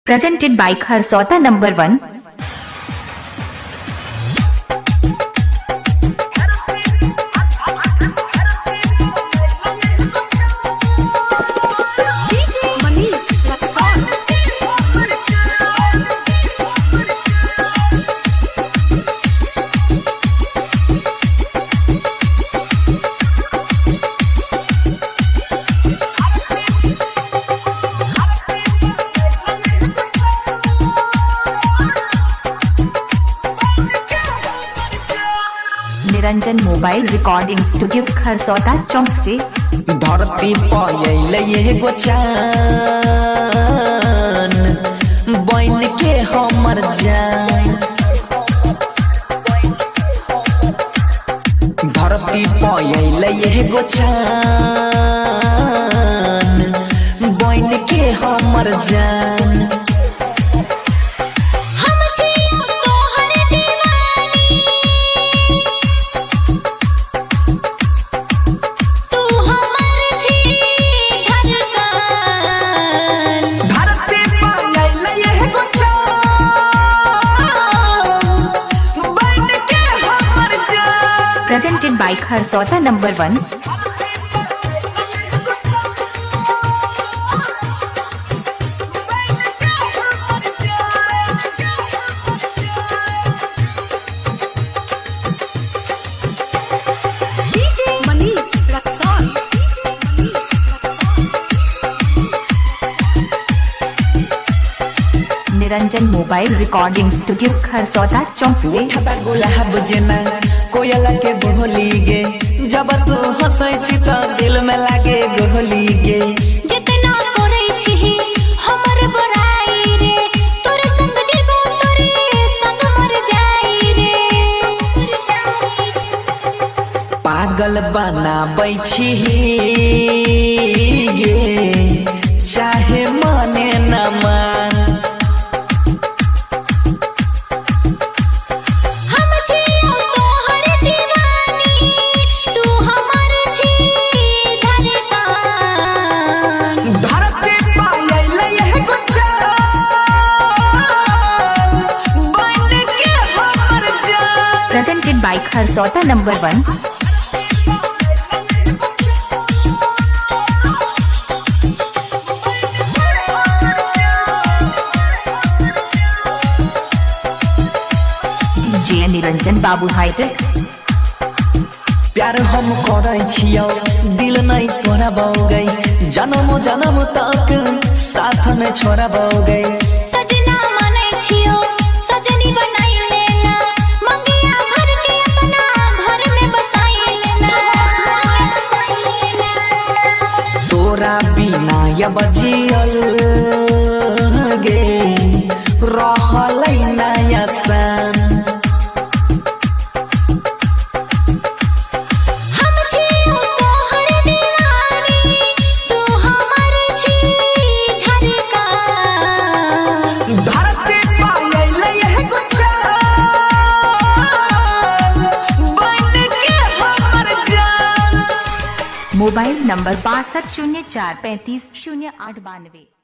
Presented by Kharsota number 1. Niranjan mobile recording studio Kharsota चौक से धरती पयले एगो चान बन के हमर जान। धरती पयले एगो चान बन के हमर जान। Presented by Kharsota number 1. Niranjan mobile recording studio Kharsota चौक से गुलाब जना कोयला के बोली गे जब तू हंसै छी त दिल में लागे गोली गे। जितना करे छी हमर बड़ाई रे तोरे संग जीवो तोरे संग मर जाई रे। पागल बनाबै छी गे चाहे माने न मान। Presented by Kharsota number 1. DJ Niranjan बाबू हाइटेक। प्यार हम करै छियौ दिल नहीं तोड़बौगे जन्म जन्म तक साथ में छोड़बौगे। सजना माने छियो सजनी बनाई लेना मंगिया भर के अपना घर में बसाई लेना। तोरा बिना अब जियल गे रहलै ना आसान। Mobile number 6204350892।